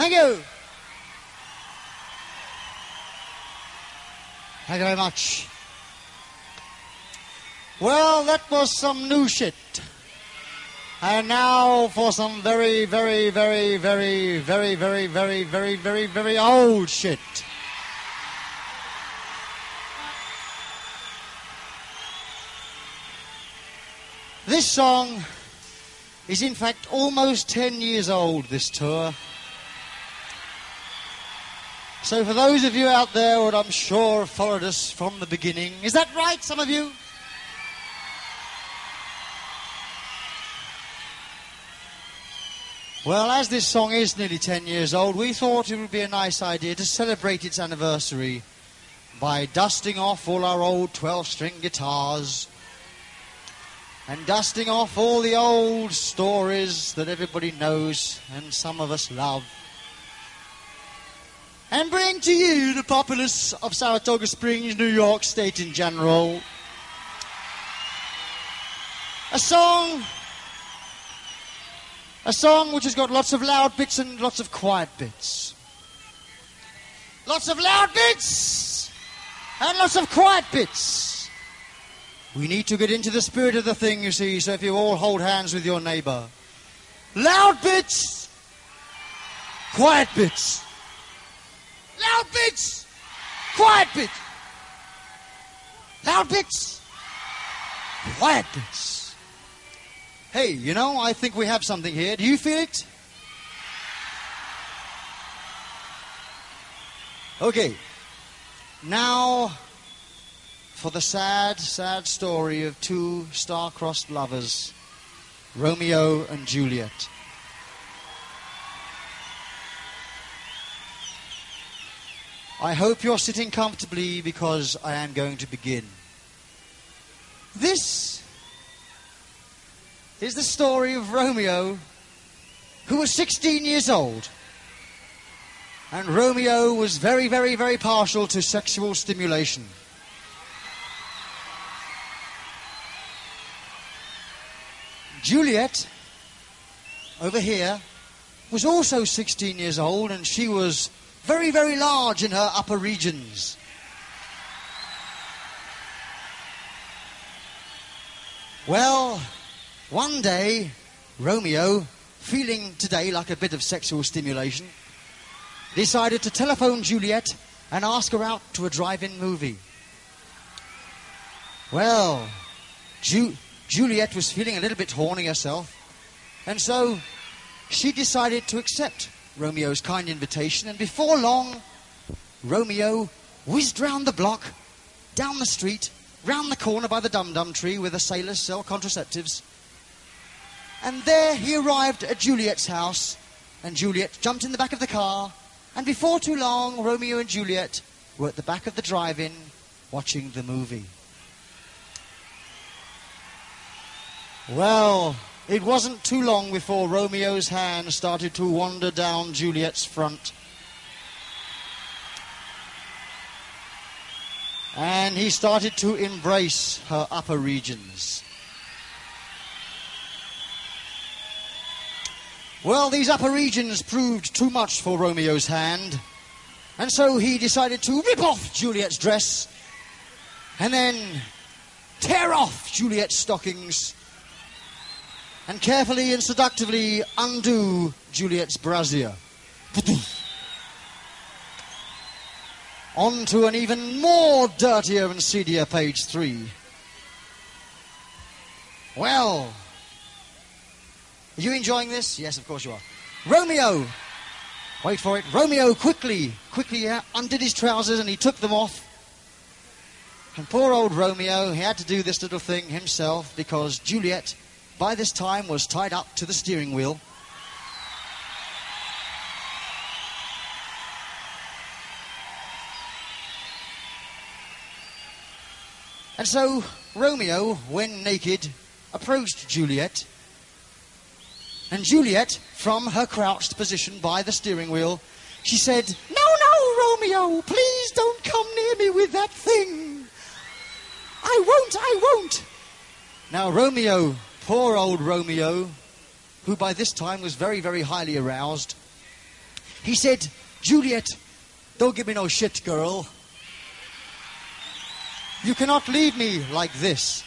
Thank you. Thank you very much. Well, that was some new shit. And now for some very, very, very, very, very, very, very, very, very, very old shit. This song is in fact almost 10 years old, this tour. So for those of you out there who I'm sure followed us from the beginning, is that right, some of you? Well, as this song is nearly 10 years old, we thought it would be a nice idea to celebrate its anniversary by dusting off all our old 12-string guitars and dusting off all the old stories that everybody knows and some of us love, and bring to you the populace of Saratoga Springs, New York State in general, a song which has got lots of loud bits and lots of quiet bits. Lots of loud bits and lots of quiet bits. We need to get into the spirit of the thing, you see, so if you all hold hands with your neighbour. Loud bits, quiet bits. Loud bits, quiet bits. Loud bits, quiet bits. Hey, you know, I think we have something here. Do you feel it? Okay. Now, for the sad, sad story of two star-crossed lovers, Romeo and Juliet. I hope you're sitting comfortably because I am going to begin. This is the story of Romeo, who was 16 years old. And Romeo was very, very, very partial to sexual stimulation. Juliet, over here, was also 16 years old, and she was very, very large in her upper regions. Well, one day, Romeo, feeling today like a bit of sexual stimulation, decided to telephone Juliet and ask her out to a drive-in movie. Well, Juliet was feeling a little bit horny herself, and so she decided to accept Romeo's kind invitation, and before long, Romeo whizzed round the block, down the street, round the corner by the dum-dum tree where the sailors sell contraceptives. And there he arrived at Juliet's house, and Juliet jumped in the back of the car, and before too long, Romeo and Juliet were at the back of the drive-in watching the movie. Well, it wasn't too long before Romeo's hand started to wander down Juliet's front. And he started to embrace her upper regions. Well, these upper regions proved too much for Romeo's hand, and so he decided to rip off Juliet's dress and then tear off Juliet's stockings and carefully and seductively undo Juliet's brassiere. On to an even more dirtier and seedier page 3. Well, are you enjoying this? Yes, of course you are. Romeo! Wait for it. Romeo quickly undid his trousers and he took them off. And poor old Romeo, he had to do this little thing himself because Juliet, by this time, was tied up to the steering wheel. And so Romeo, when naked, approached Juliet. And Juliet, from her crouched position by the steering wheel, she said, "No, Romeo, please don't come near me with that thing. I won't. Now, Romeo, poor old Romeo, who by this time was very, very highly aroused, He said, "Juliet, don't give me no shit, girl. You cannot leave me like this."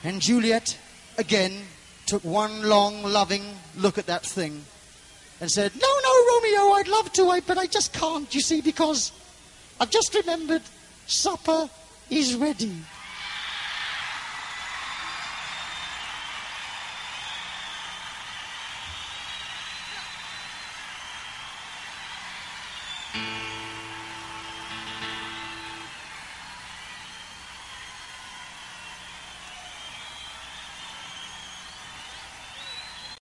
And Juliet, again, took one long, loving look at that thing and said, "No, Romeo, I'd love to, but I just can't, you see, because I've just remembered supper is ready."